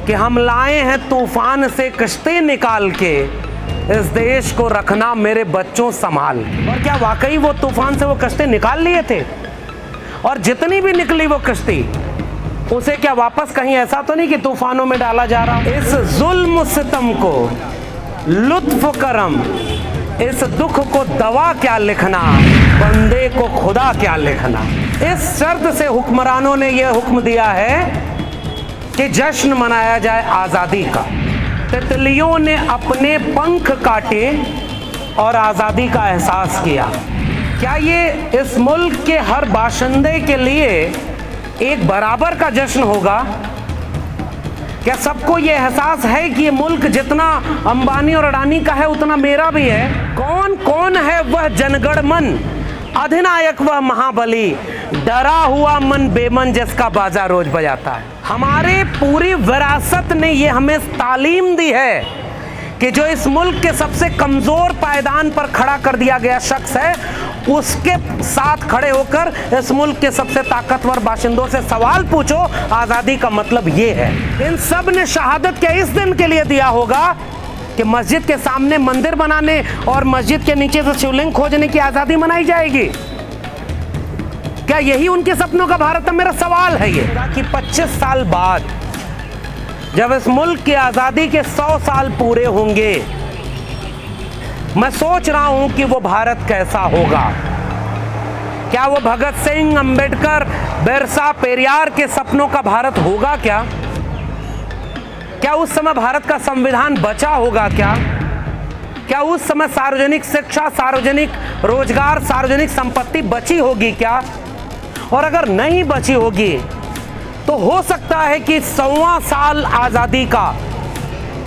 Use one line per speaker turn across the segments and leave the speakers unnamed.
कि हम लाए हैं तूफान से कश्ती निकाल के, इस देश को रखना मेरे बच्चों संभाल। और क्या वाकई वो तूफान से वो कश्ती निकाल लिए थे? और जितनी भी निकली वो कश्ती, उसे क्या वापस कहीं ऐसा तो नहीं कि तूफानों में डाला जा रहा? इस जुल्म सितम को लुत्फ करम, इस दुख को दवा क्या लिखना, बंदे को खुदा क्या लिखना। इस शर्त से हुक्मरानों ने यह हुक्म दिया है कि जश्न मनाया जाए आज़ादी का। तितलियों ने अपने पंख काटे और आज़ादी का एहसास किया। क्या ये इस मुल्क के हर बाशिंदे के लिए एक बराबर का जश्न होगा? क्या सबको ये एहसास है कि ये मुल्क जितना अंबानी और अडानी का है उतना मेरा भी है? कौन कौन है वह जनगण मन, अधिनायक वह महाबली, डरा हुआ मन बेमन जिसका बाजा रोज बजाता है। हमारे पूरी विरासत ने ये हमें तालीम दी है कि जो इस मुल्क के सबसे कमजोर पायदान पर खड़ा कर दिया गया शख्स है, उसके साथ खड़े होकर इस मुल्क के सबसे ताकतवर बाशिंदों से सवाल पूछो। आज़ादी का मतलब ये है। इन सब ने शहादत क्या इस दिन के लिए दिया होगा कि मस्जिद के सामने मंदिर बनाने और मस्जिद के नीचे से शिवलिंग खोजने की आज़ादी मनाई जाएगी? क्या यही उनके सपनों का भारत है? मेरा सवाल है ये कि 25 साल बाद जब इस मुल्क की आज़ादी के 100 साल पूरे होंगे, मैं सोच रहा हूं कि वो भारत कैसा होगा। क्या वो भगत सिंह, अंबेडकर, बिरसा, पेरियार के सपनों का भारत होगा? क्या उस समय भारत का संविधान बचा होगा? क्या उस समय सार्वजनिक शिक्षा, सार्वजनिक रोजगार, सार्वजनिक संपत्ति बची होगी क्या? और अगर नहीं बची होगी तो हो सकता है कि 100वां साल आज़ादी का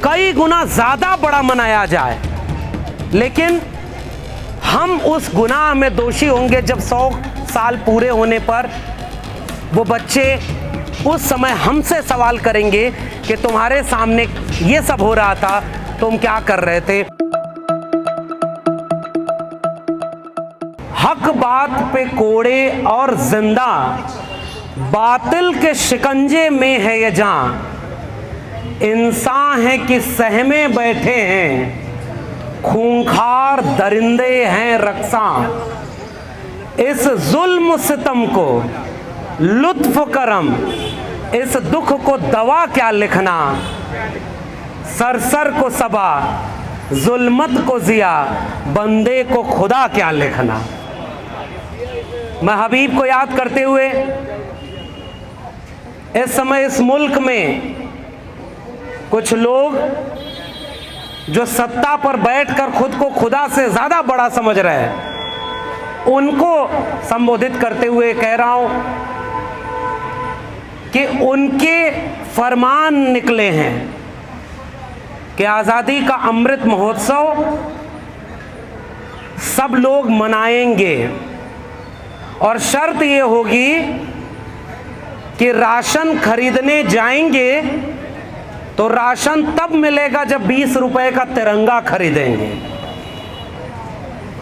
कई गुना ज़्यादा बड़ा मनाया जाए, लेकिन हम उस गुनाह में दोषी होंगे जब 100 साल पूरे होने पर वो बच्चे उस समय हमसे सवाल करेंगे कि तुम्हारे सामने ये सब हो रहा था, तुम क्या कर रहे थे? हक बात पे कोड़े और जिंदा, बातिल के शिकंजे में है ये जान, इंसान है कि सहमे बैठे हैं, खूंखार दरिंदे हैं रक्सा। इस जुल्म सितम को लुत्फ करम, इस दुख को दवा क्या लिखना, सरसर को सबा, जुल्मत को जिया, बंदे को खुदा क्या लिखना। मैं हबीब को याद करते हुए इस समय इस मुल्क में कुछ लोग जो सत्ता पर बैठकर खुद को खुदा से ज्यादा बड़ा समझ रहे हैं, उनको संबोधित करते हुए कह रहा हूं कि उनके फरमान निकले हैं कि आज़ादी का अमृत महोत्सव सब लोग मनाएंगे और शर्त ये होगी कि राशन खरीदने जाएंगे तो राशन तब मिलेगा जब 20 रुपए का तिरंगा खरीदेंगे,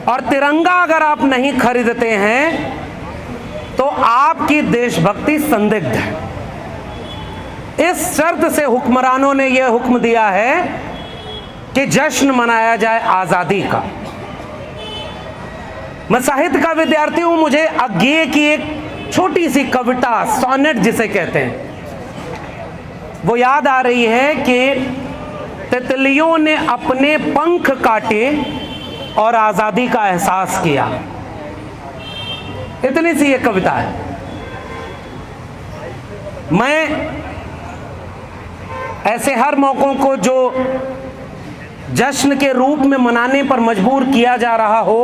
और तिरंगा अगर आप नहीं खरीदते हैं तो आपकी देशभक्ति संदिग्ध है। इस शर्त से हुक्मरानों ने यह हुक्म दिया है कि जश्न मनाया जाए आज़ादी का। मैं साहित्य का विद्यार्थी हूं, मुझे अज्ञेय की एक छोटी सी कविता, सोनेट जिसे कहते हैं, वो याद आ रही है कि तितलियों ने अपने पंख काटे और आज़ादी का एहसास किया। इतनी सी ये कविता है। मैं ऐसे हर मौकों को जो जश्न के रूप में मनाने पर मजबूर किया जा रहा हो,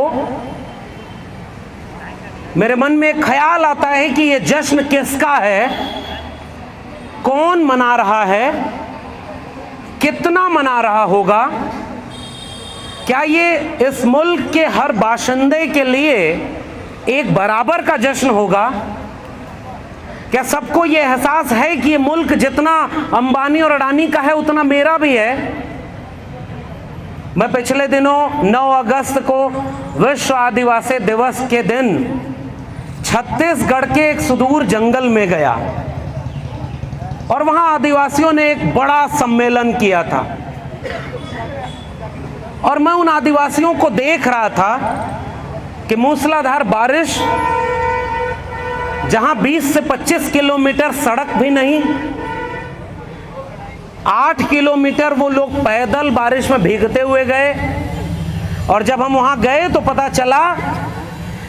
मेरे मन में एक ख्याल आता है कि ये जश्न किसका है, कौन मना रहा है, कितना मना रहा होगा। क्या ये इस मुल्क के हर बाशिंदे के लिए एक बराबर का जश्न होगा? क्या सबको ये एहसास है कि ये मुल्क जितना अंबानी और अडानी का है उतना मेरा भी है? मैं पिछले दिनों 9 अगस्त को विश्व आदिवासी दिवस के दिन छत्तीसगढ़ के एक सुदूर जंगल में गया। और वहां आदिवासियों ने एक बड़ा सम्मेलन किया था और मैं उन आदिवासियों को देख रहा था कि मूसलाधार बारिश, जहां 20 से 25 किलोमीटर सड़क भी नहीं, 8 किलोमीटर वो लोग पैदल बारिश में भीगते हुए गए। और जब हम वहां गए तो पता चला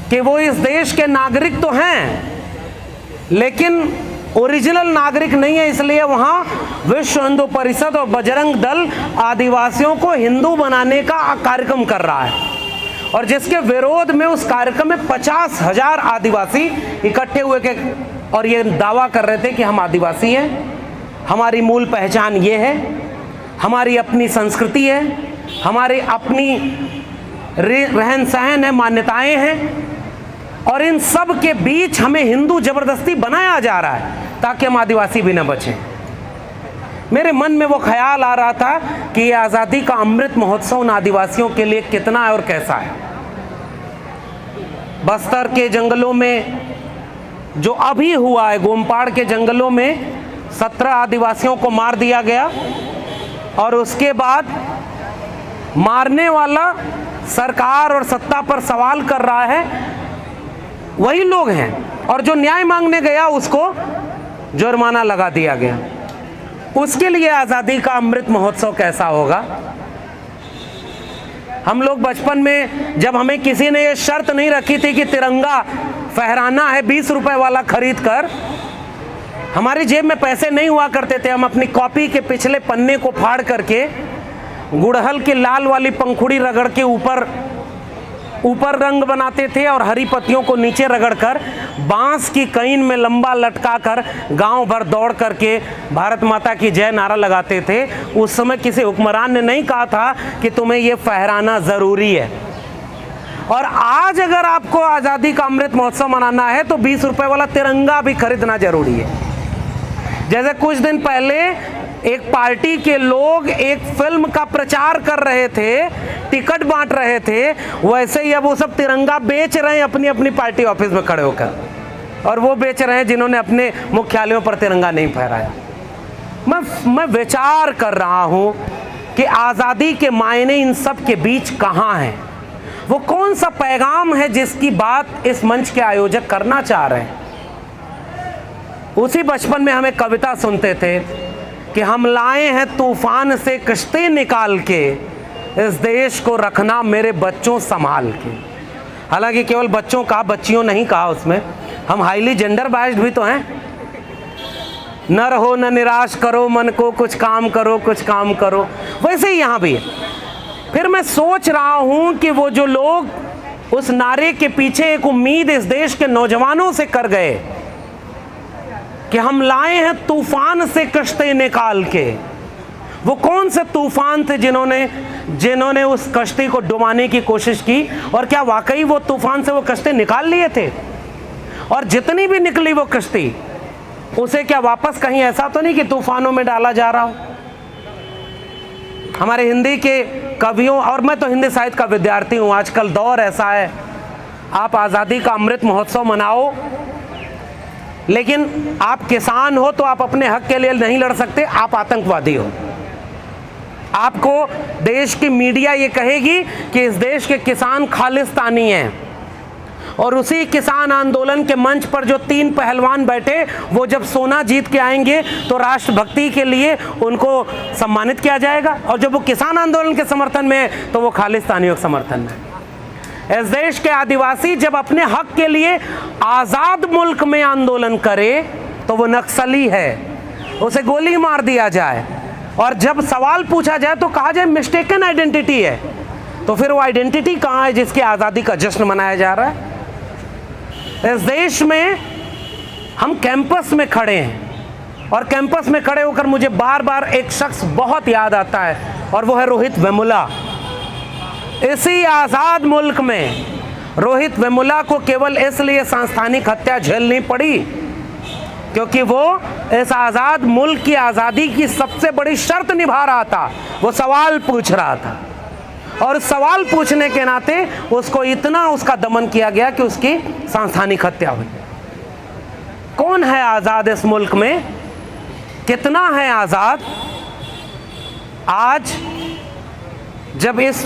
कि वो इस देश के नागरिक तो हैं लेकिन ओरिजिनल नागरिक नहीं है, इसलिए वहां विश्व हिंदू परिषद और बजरंग दल आदिवासियों को हिंदू बनाने का कार्यक्रम कर रहा है। और जिसके विरोध में उस कार्यक्रम में 50,000 आदिवासी इकट्ठे हुए के और ये दावा कर रहे थे कि हम आदिवासी हैं, हमारी मूल पहचान ये है, हमारी अपनी संस्कृति है, हमारी अपनी रहन सहन है, मान्यताएं हैं, और इन सब के बीच हमें हिंदू जबरदस्ती बनाया जा रहा है ताकि हम आदिवासी भी न बचें। मेरे मन में वो ख्याल आ रहा था कि ये आज़ादी का अमृत महोत्सव उन आदिवासियों के लिए कितना है और कैसा है। बस्तर के जंगलों में जो अभी हुआ है, गोमपाड़ के जंगलों में 17 आदिवासियों को मार दिया गया और उसके बाद मारने वाला सरकार और सत्ता पर सवाल कर रहा है वही लोग हैं, और जो न्याय मांगने गया उसको जुर्माना लगा दिया गया। उसके लिए आज़ादी का अमृत महोत्सव कैसा होगा। हम लोग बचपन में जब हमें किसी ने ये शर्त नहीं रखी थी कि तिरंगा फहराना है 20 रुपए वाला खरीद कर, हमारी जेब में पैसे नहीं हुआ करते थे, हम अपनी कॉपी के पिछले पन्ने को फाड़ करके गुड़हल की लाल वाली पंखुड़ी रगड़ के ऊपर रंग बनाते थे और हरी पत्तियों को नीचे रगड़कर बांस की कईन में लंबा लटका कर गांव भर दौड़ करके भारत माता की जय नारा लगाते थे। उस समय किसी हुक्मरान ने नहीं कहा था कि तुम्हें ये फहराना ज़रूरी है। और आज अगर आपको आज़ादी का अमृत महोत्सव मनाना है तो 20 रुपए वाला तिरंगा भी खरीदना जरूरी है। जैसे कुछ दिन पहले एक पार्टी के लोग एक फिल्म का प्रचार कर रहे थे, टिकट बांट रहे थे, वैसे ही अब वो सब तिरंगा बेच रहे हैं अपनी अपनी पार्टी ऑफिस में खड़े होकर, और वो बेच रहे हैं जिन्होंने अपने मुख्यालयों पर तिरंगा नहीं फहराया। मैं विचार कर रहा हूं कि आज़ादी के मायने इन सब के बीच कहाँ हैं, वो कौन सा पैगाम है जिसकी बात इस मंच के आयोजक करना चाह रहे हैं। उसी बचपन में हमें कविता सुनते थे कि हम लाए हैं तूफान से कश्ती निकाल के, इस देश को रखना मेरे बच्चों संभाल के। हालांकि केवल बच्चों कहा, बच्चियों नहीं कहा उसमें, हम हाईली जेंडर बायस्ड भी तो हैं। न रहो न निराश करो मन को, कुछ काम करो कुछ काम करो, वैसे ही यहाँ भी है। फिर मैं सोच रहा हूँ कि वो जो लोग उस नारे के पीछे एक उम्मीद इस देश के नौजवानों से कर गए कि हम लाए हैं तूफान से कश्ती निकाल के, वो कौन से तूफान थे जिन्होंने उस कश्ती को डुबाने की कोशिश की, और क्या वाकई वो तूफान से वो कश्ती निकाल लिए थे? और जितनी भी निकली वो कश्ती, उसे क्या वापस कहीं ऐसा तो नहीं कि तूफानों में डाला जा रहा हो? हमारे हिंदी के कवियों, और मैं तो हिंदी साहित्य का विद्यार्थी हूँ, आजकल दौर ऐसा है, आप आज़ादी का अमृत महोत्सव मनाओ, लेकिन आप किसान हो तो आप अपने हक के लिए नहीं लड़ सकते, आप आतंकवादी हो। आपको देश की मीडिया ये कहेगी कि इस देश के किसान खालिस्तानी हैं, और उसी किसान आंदोलन के मंच पर जो 3 पहलवान बैठे, वो जब सोना जीत के आएंगे तो राष्ट्रभक्ति के लिए उनको सम्मानित किया जाएगा, और जब वो किसान आंदोलन के समर्थन में है तो वो खालिस्तानियों के समर्थन में है। इस देश के आदिवासी जब अपने हक के लिए आज़ाद मुल्क में आंदोलन करे तो वो नक्सली है, उसे गोली मार दिया जाए, और जब सवाल पूछा जाए तो कहा जाए मिस्टेकन आइडेंटिटी है, तो फिर वो आइडेंटिटी कहाँ है जिसकी आज़ादी का जश्न मनाया जा रहा है? इस देश में हम कैंपस में खड़े हैं, और कैंपस में खड़े होकर मुझे बार बार एक शख्स बहुत याद आता है, और वो है रोहित वेमुला। इसी आज़ाद मुल्क में रोहित वेमुला को केवल इसलिए सांस्थानिक हत्या झेलनी पड़ी क्योंकि वो इस आज़ाद मुल्क की आज़ादी की सबसे बड़ी शर्त निभा रहा था, वो सवाल पूछ रहा था, और सवाल पूछने के नाते उसको इतना उसका दमन किया गया कि उसकी सांस्थानिक हत्या हुई। कौन है आज़ाद इस मुल्क में? कितना है आज़ाद? आज जब इस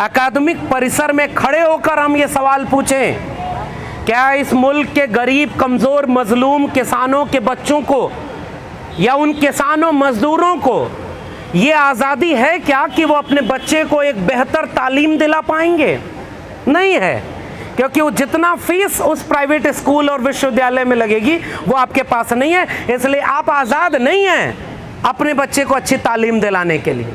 अकादमिक परिसर में खड़े होकर हम ये सवाल पूछें, क्या इस मुल्क के गरीब, कमज़ोर, मजलूम किसानों के बच्चों को या उन किसानों मजदूरों को ये आज़ादी है क्या कि वो अपने बच्चे को एक बेहतर तालीम दिला पाएंगे? नहीं है, क्योंकि वो जितना फीस उस प्राइवेट स्कूल और विश्वविद्यालय में लगेगी वो आपके पास नहीं है। इसलिए आप आज़ाद नहीं हैं अपने बच्चे को अच्छी तालीम दिलाने के लिए।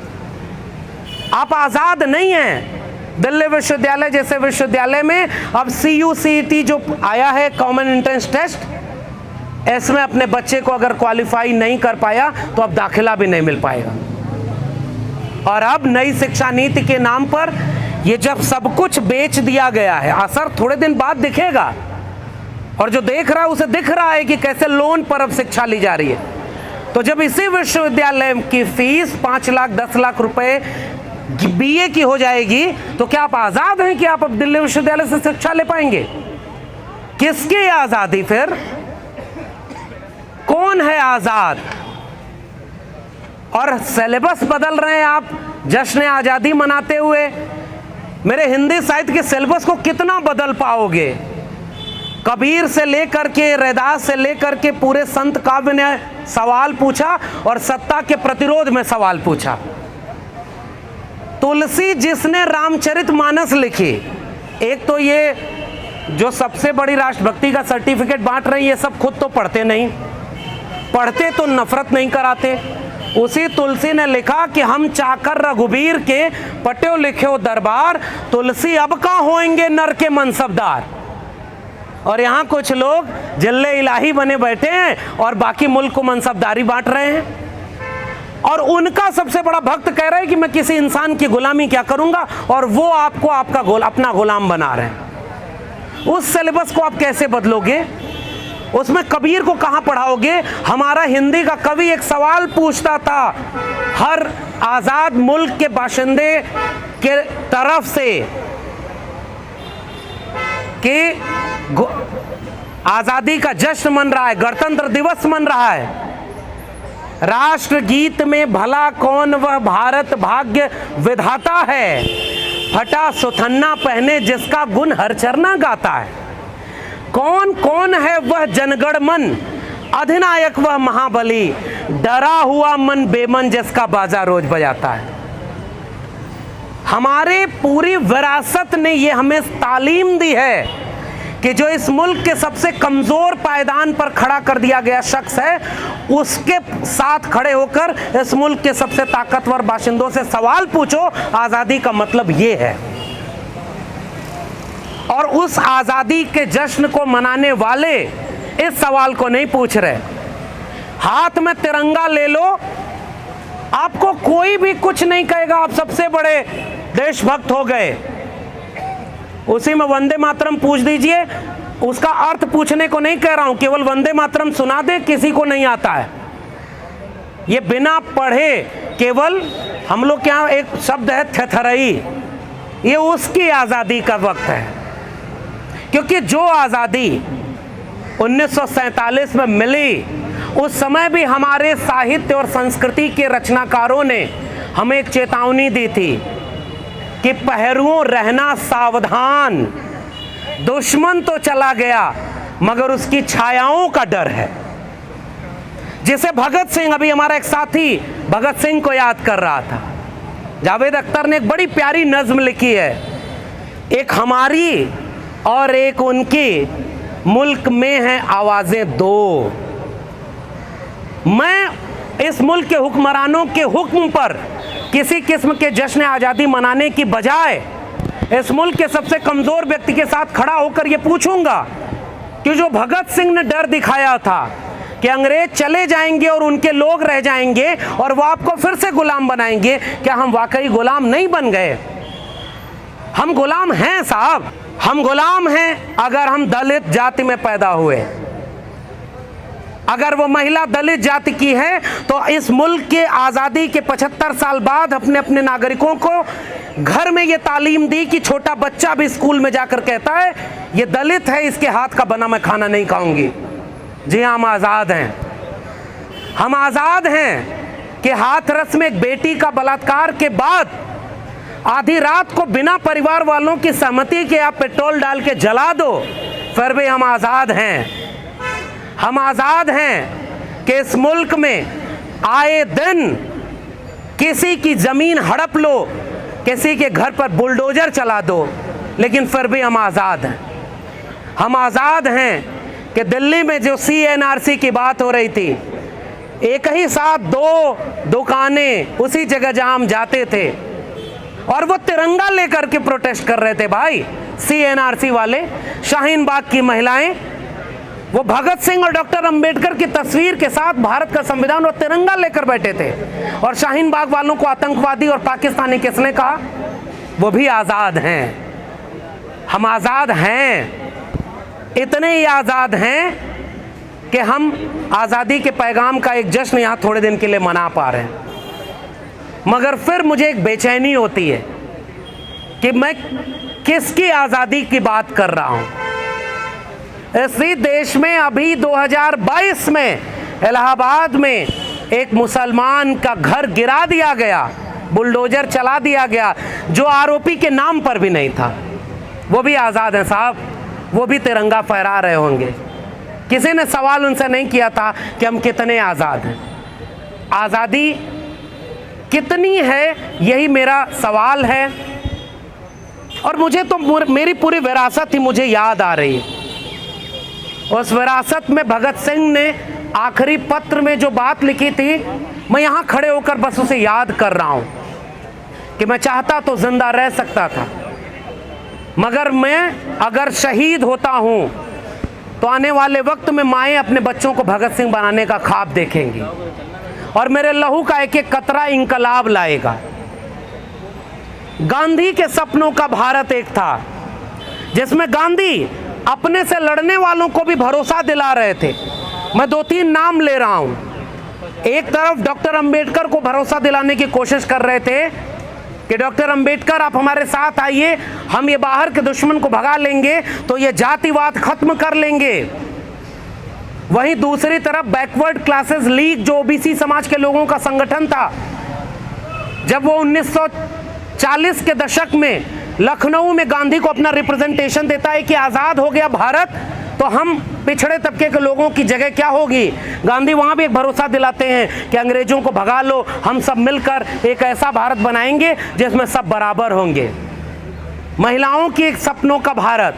आप आज़ाद नहीं हैं। दिल्ली विश्वविद्यालय जैसे विश्वविद्यालय में अब CUCET जो आया है, कॉमन एंट्रेंस टेस्ट, इसमें अपने बच्चे को अगर क्वालिफाई नहीं कर पाया तो अब दाखिला भी नहीं मिल पाएगा। और अब नई शिक्षा नीति के नाम पर ये जब सब कुछ बेच दिया गया है, असर थोड़े दिन बाद दिखेगा। और जो देख रहा है उसे दिख रहा है कि कैसे लोन पर अब शिक्षा ली जा रही है। तो जब इसी विश्वविद्यालय की फीस 5 लाख 10 लाख रुपए BA की हो जाएगी, तो क्या आप आज़ाद हैं कि आप अब दिल्ली विश्वविद्यालय से शिक्षा ले पाएंगे? किसकी आज़ादी फिर? कौन है आज़ाद? और सिलेबस बदल रहे हैं आप जश्न आज़ादी मनाते हुए। मेरे हिंदी साहित्य के सिलेबस को कितना बदल पाओगे? कबीर से लेकर के, रैदास से लेकर के पूरे संत काव्य ने सवाल पूछा और सत्ता के प्रतिरोध में सवाल पूछा। तुलसी जिसने रामचरितमानस लिखी, एक तो ये जो सबसे बड़ी राष्ट्रभक्ति का सर्टिफिकेट बांट रही है, ये सब खुद तो पढ़ते नहीं, पढ़ते तो नफरत नहीं कराते। उसी तुलसी ने लिखा कि हम चाकर रघुबीर के पट्यो लिख्यो दरबार, तुलसी अब का होएंगे नर के मनसबदार। और यहाँ कुछ लोग जिल्ले इलाही बने बैठे हैं और बाकी मुल्क को मनसबदारी बांट रहे हैं। और उनका सबसे बड़ा भक्त कह रहा है कि मैं किसी इंसान की गुलामी क्या करूंगा, और वो आपको अपना गुलाम बना रहे हैं। उस सिलेबस को आप कैसे बदलोगे? उसमें कबीर को कहां पढ़ाओगे? हमारा हिंदी का कवि एक सवाल पूछता था हर आजाद मुल्क के बाशिंदे के तरफ से कि आजादी का जश्न मन रहा है, गणतंत्र दिवस मन रहा है, राष्ट्रगीत में भला कौन वह भारत भाग्य विधाता है, फटा सुथन्ना पहने जिसका गुण हर चरना गाता है, कौन कौन है वह जनगण मन, अधिनायक वह महाबली, डरा हुआ मन बेमन जिसका बाजा रोज बजाता है। हमारे पूरी विरासत ने ये हमें तालीम दी है कि जो इस मुल्क के सबसे कमजोर पायदान पर खड़ा कर दिया गया शख्स है, उसके साथ खड़े होकर इस मुल्क के सबसे ताकतवर बाशिंदों से सवाल पूछो, आजादी का मतलब ये है। और उस आजादी के जश्न को मनाने वाले इस सवाल को नहीं पूछ रहे। हाथ में तिरंगा ले लो, आपको कोई भी कुछ नहीं कहेगा, आप सबसे बड़े देशभक्त हो गए। उसी में वंदे मातरम पूछ दीजिए, उसका अर्थ पूछने को नहीं कह रहा हूं, केवल वंदे मातरम सुना दे, किसी को नहीं आता है। ये बिना पढ़े केवल हम लोग के यहाँ एक शब्द है थेथरई, ये उसकी आज़ादी का वक्त है। क्योंकि जो आज़ादी 1947 में मिली, उस समय भी हमारे साहित्य और संस्कृति के रचनाकारों ने हमें एक चेतावनी दी थी कि पहरुओं रहना सावधान, दुश्मन तो चला गया मगर उसकी छायाओं का डर है। जिसे भगत सिंह, अभी हमारा एक साथी भगत सिंह को याद कर रहा था, जावेद अख्तर ने एक बड़ी प्यारी नज्म लिखी है, एक हमारी और एक उनकी, मुल्क में है आवाजें दो। मैं इस मुल्क के हुक्मरानों के हुक्म पर किसी किस्म के जश्न आज़ादी मनाने की बजाय इस मुल्क के सबसे कमज़ोर व्यक्ति के साथ खड़ा होकर ये पूछूंगा कि जो भगत सिंह ने डर दिखाया था कि अंग्रेज चले जाएंगे और उनके लोग रह जाएंगे और वो आपको फिर से गुलाम बनाएंगे, क्या हम वाकई गुलाम नहीं बन गए? हम गुलाम हैं साहब, हम गुलाम हैं अगर हम दलित जाति में पैदा हुए। अगर वो महिला दलित जाति की है तो इस मुल्क के आज़ादी के 75 साल बाद अपने अपने नागरिकों को घर में ये तालीम दी कि छोटा बच्चा भी स्कूल में जाकर कहता है ये दलित है, इसके हाथ का बना मैं खाना नहीं खाऊंगी। जी हाँ, हम आज़ाद हैं। हम आजाद हैं कि हाथरस में एक बेटी का बलात्कार के बाद आधी रात को बिना परिवार वालों की सहमति के आप पेट्रोल डाल के जला दो, फिर भी हम आजाद हैं। हम आजाद हैं कि इस मुल्क में आए दिन किसी की जमीन हड़प लो, किसी के घर पर बुलडोजर चला दो, लेकिन फिर भी हम आजाद हैं। हम आजाद हैं कि दिल्ली में जो CNRC की बात हो रही थी, एक ही साथ 2 दुकानें उसी जगह जहां हम जाते थे और वो तिरंगा लेकर के प्रोटेस्ट कर रहे थे भाई। CNRC वाले, शाहीन बाग की महिलाएं, वो भगत सिंह और डॉक्टर अंबेडकर की तस्वीर के साथ भारत का संविधान और तिरंगा लेकर बैठे थे। और शाहीन बाग वालों को आतंकवादी और पाकिस्तानी किसने कहा? वो भी आजाद हैं। हम आजाद हैं, इतने ही आजाद हैं कि हम आजादी के पैगाम का एक जश्न यहां थोड़े दिन के लिए मना पा रहे हैं। मगर फिर मुझे एक बेचैनी होती है कि मैं किसकी आजादी की बात कर रहा हूं। इसी देश में अभी 2022 में इलाहाबाद में एक मुसलमान का घर गिरा दिया गया, बुलडोजर चला दिया गया, जो आरोपी के नाम पर भी नहीं था। वो भी आजाद हैं साहब, वो भी तिरंगा फहरा रहे होंगे। किसी ने सवाल उनसे नहीं किया था कि हम कितने आजाद हैं। आजादी कितनी है, यही मेरा सवाल है। और मुझे तो मेरी पूरी विरासत ही मुझे याद आ रही है। उस विरासत में भगत सिंह ने आखिरी पत्र में जो बात लिखी थी, मैं यहाँ खड़े होकर बस उसे याद कर रहा हूँ कि मैं चाहता तो जिंदा रह सकता था, मगर मैं अगर शहीद होता हूँ तो आने वाले वक्त में माएँ अपने बच्चों को भगत सिंह बनाने का ख्वाब देखेंगी और मेरे लहू का एक एक कतरा इंकलाब लाएगा। गांधी के सपनों का भारत एक था जिसमें गांधी अपने से लड़ने वालों को भी भरोसा दिला रहे थे। मैं 2-3 नाम ले रहा हूं। एक तरफ डॉक्टर अंबेडकर को भरोसा दिलाने की कोशिश कर रहे थे कि डॉक्टर अंबेडकर आप हमारे साथ आइए, हम ये बाहर के दुश्मन को भगा लेंगे तो ये जातिवाद खत्म कर लेंगे। वहीं दूसरी तरफ बैकवर्ड क्लासेस लीग, जो ओबीसी समाज के लोगों का संगठन था, जब वो 1940 के दशक में लखनऊ में गांधी को अपना रिप्रेजेंटेशन देता है कि आजाद हो गया भारत तो हम पिछड़े तबके के लोगों की जगह क्या होगी, गांधी वहां भी एक भरोसा दिलाते हैं कि अंग्रेजों को भगा लो, हम सब मिलकर एक ऐसा भारत बनाएंगे जिसमें सब बराबर होंगे। महिलाओं की एक सपनों का भारत,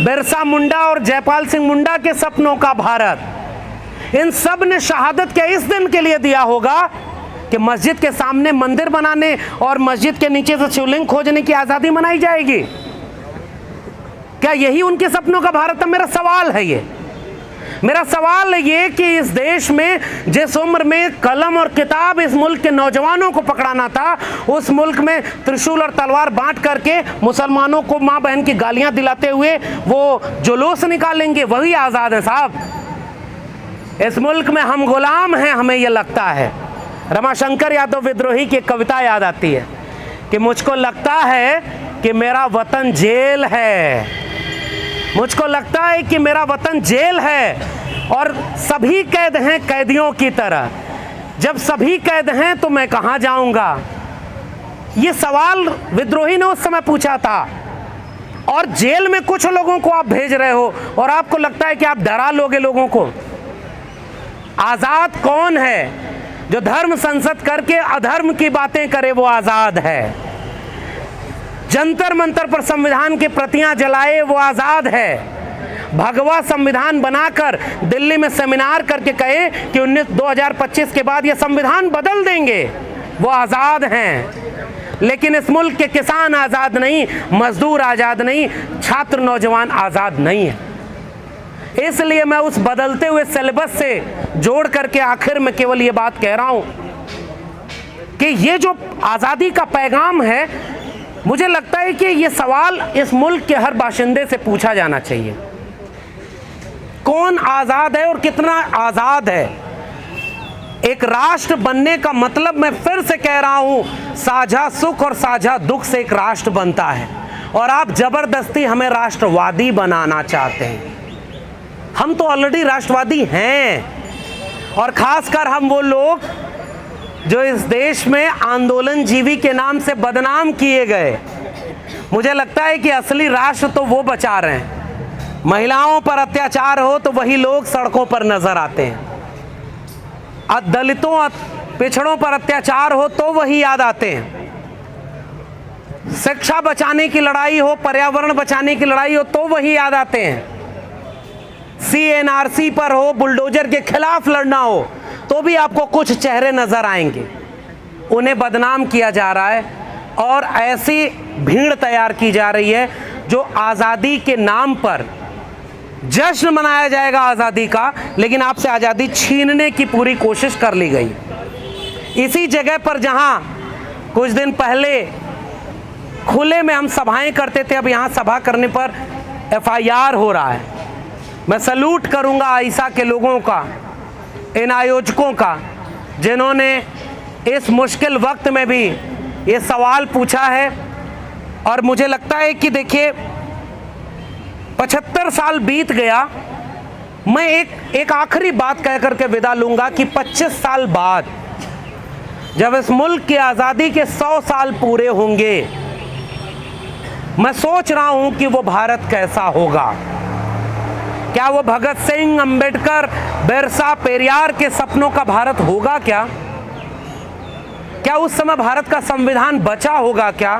बिरसा मुंडा और जयपाल सिंह मुंडा के सपनों का भारत, इन सब ने शहादत क्या इस दिन के लिए दिया होगा कि मस्जिद के सामने मंदिर बनाने और मस्जिद के नीचे से शिवलिंग खोजने की आजादी मनाई जाएगी? क्या यही उनके सपनों का भारत है? मेरा सवाल है ये। मेरा सवाल है ये कि इस देश में जिस उम्र में कलम और किताब इस मुल्क के नौजवानों को पकड़ाना था, उस मुल्क में त्रिशूल और तलवार बांट करके मुसलमानों को माँ बहन की गालियां दिलाते हुए वो जुलूस निकालेंगे, वही आज़ाद है साहब। इस मुल्क में हम गुलाम हैं, हमें यह लगता है। रमाशंकर यादव विद्रोही की एक कविता याद आती है कि मुझको लगता है कि मेरा वतन जेल है, मुझको लगता है कि मेरा वतन जेल है और सभी कैद हैं कैदियों की तरह। जब सभी कैद हैं तो मैं कहाँ जाऊंगा? ये सवाल विद्रोही ने उस समय पूछा था। और जेल में कुछ लोगों को आप भेज रहे हो और आपको लगता है कि आप डरा लोगे लोगों को। आजाद कौन है? जो धर्म संसद करके अधर्म की बातें करे वो आजाद है। जंतर मंतर पर संविधान की प्रतियां जलाए वो आजाद है। भगवा संविधान बनाकर दिल्ली में सेमिनार करके कहे कि 2025 के बाद ये संविधान बदल देंगे, वो आजाद हैं। लेकिन इस मुल्क के किसान आजाद नहीं, मजदूर आजाद नहीं, छात्र नौजवान आजाद नहीं है। इसलिए मैं उस बदलते हुए सिलेबस से जोड़ करके आखिर में केवल ये बात कह रहा हूं कि ये जो आजादी का पैगाम है, मुझे लगता है कि ये सवाल इस मुल्क के हर बाशिंदे से पूछा जाना चाहिए। कौन आजाद है और कितना आजाद है? एक राष्ट्र बनने का मतलब, मैं फिर से कह रहा हूं, साझा सुख और साझा दुख से एक राष्ट्र बनता है। और आप जबरदस्ती हमें राष्ट्रवादी बनाना चाहते हैं। हम तो ऑलरेडी राष्ट्रवादी हैं। और खासकर हम वो लोग जो इस देश में आंदोलन जीवी के नाम से बदनाम किए गए, मुझे लगता है कि असली राष्ट्र तो वो बचा रहे हैं। महिलाओं पर अत्याचार हो तो वही लोग सड़कों पर नजर आते हैं, दलितों पिछड़ों पर अत्याचार हो तो वही याद आते हैं, शिक्षा बचाने की लड़ाई हो, पर्यावरण बचाने की लड़ाई हो तो वही याद आते हैं, CNRC पर हो, बुलडोजर के खिलाफ लड़ना हो तो भी आपको कुछ चेहरे नजर आएंगे। उन्हें बदनाम किया जा रहा है और ऐसी भीड़ तैयार की जा रही है जो आज़ादी के नाम पर जश्न मनाया जाएगा आज़ादी का, लेकिन आपसे आज़ादी छीनने की पूरी कोशिश कर ली गई। इसी जगह पर जहां कुछ दिन पहले खुले में हम सभाएं करते थे, अब यहां सभा करने पर FIR हो रहा है। मैं सल्यूट करूंगा आईसा के लोगों का, इन आयोजकों का, जिन्होंने इस मुश्किल वक्त में भी ये सवाल पूछा है। और मुझे लगता है कि देखिए 75 साल बीत गया, मैं एक आखिरी बात कह करके विदा लूंगा कि 25 साल बाद जब इस मुल्क की आज़ादी के 100 साल पूरे होंगे, मैं सोच रहा हूं कि वो भारत कैसा होगा। क्या वो भगत सिंह, अंबेडकर, बिरसा, पेरियार के सपनों का भारत होगा क्या? क्या उस समय भारत का संविधान बचा होगा क्या?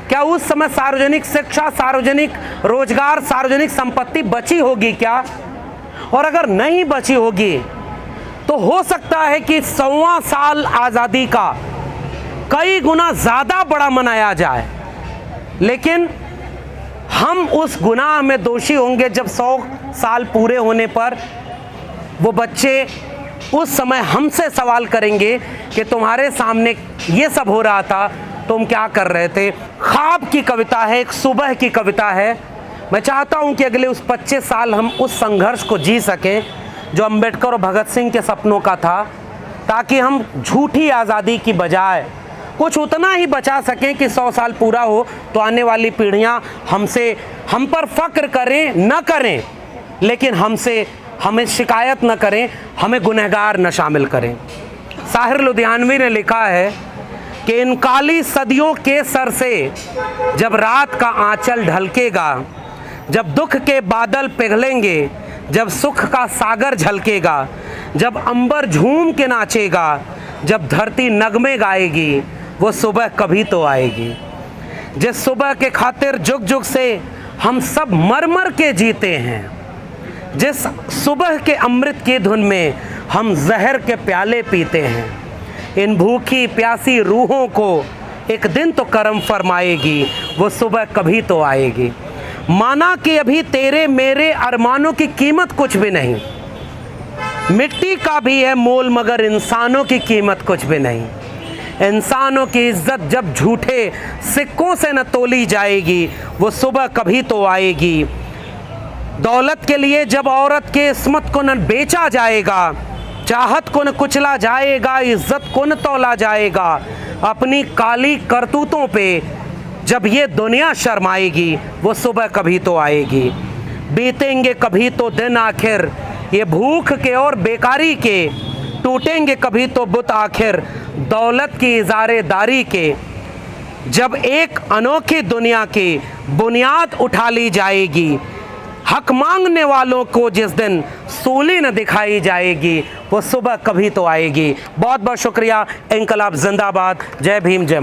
क्या उस समय सार्वजनिक शिक्षा, सार्वजनिक रोजगार, सार्वजनिक संपत्ति बची होगी क्या? और अगर नहीं बची होगी तो हो सकता है कि 100वां साल आज़ादी का कई गुना ज़्यादा बड़ा मनाया जाए, लेकिन हम उस गुनाह में दोषी होंगे जब 100 साल पूरे होने पर वो बच्चे उस समय हमसे सवाल करेंगे कि तुम्हारे सामने ये सब हो रहा था, तुम क्या कर रहे थे। ख्वाब की कविता है, एक सुबह की कविता है। मैं चाहता हूं कि अगले उस 25 साल हम उस संघर्ष को जी सकें जो अंबेडकर और भगत सिंह के सपनों का था, ताकि हम झूठी आज़ादी की बजाय कुछ उतना ही बचा सकें कि 100 साल पूरा हो तो आने वाली पीढ़ियां हम पर फक्र करें, न करें, लेकिन हमें शिकायत न करें, हमें गुनहगार न शामिल करें। साहिर लुधियानवी ने लिखा है कि इन काली सदियों के सर से जब रात का आंचल ढलकेगा, जब दुख के बादल पिघलेंगे, जब सुख का सागर झलकेगा, जब अंबर झूम के नाचेगा, जब धरती नगमे गाएगी, वो सुबह कभी तो आएगी। जिस सुबह के खातिर जुग जुग से हम सब मर मर के जीते हैं, जिस सुबह के अमृत की धुन में हम जहर के प्याले पीते हैं, इन भूखी प्यासी रूहों को एक दिन तो करम फरमाएगी, वो सुबह कभी तो आएगी। माना कि अभी तेरे मेरे अरमानों की कीमत कुछ भी नहीं, मिट्टी का भी है मोल मगर इंसानों की कीमत कुछ भी नहीं। इंसानों की इज्जत जब झूठे सिक्कों से न तोली जाएगी, वो सुबह कभी तो आएगी। दौलत के लिए जब औरत के इस्मत को न बेचा जाएगा, चाहत को न कुचला जाएगा, इज्जत को न तौला जाएगा, अपनी काली करतूतों पे जब ये दुनिया शर्माएगी, वो सुबह कभी तो आएगी। बीतेंगे कभी तो दिन आखिर ये भूख के और बेकारी के, टूटेंगे कभी तो बुत आखिर दौलत की इजारेदारी के। जब एक अनोखी दुनिया की बुनियाद उठा ली जाएगी, हक मांगने वालों को जिस दिन सूली न दिखाई जाएगी, वो सुबह कभी तो आएगी। बहुत बहुत शुक्रिया। इंकलाब जिंदाबाद। जय भीम, जय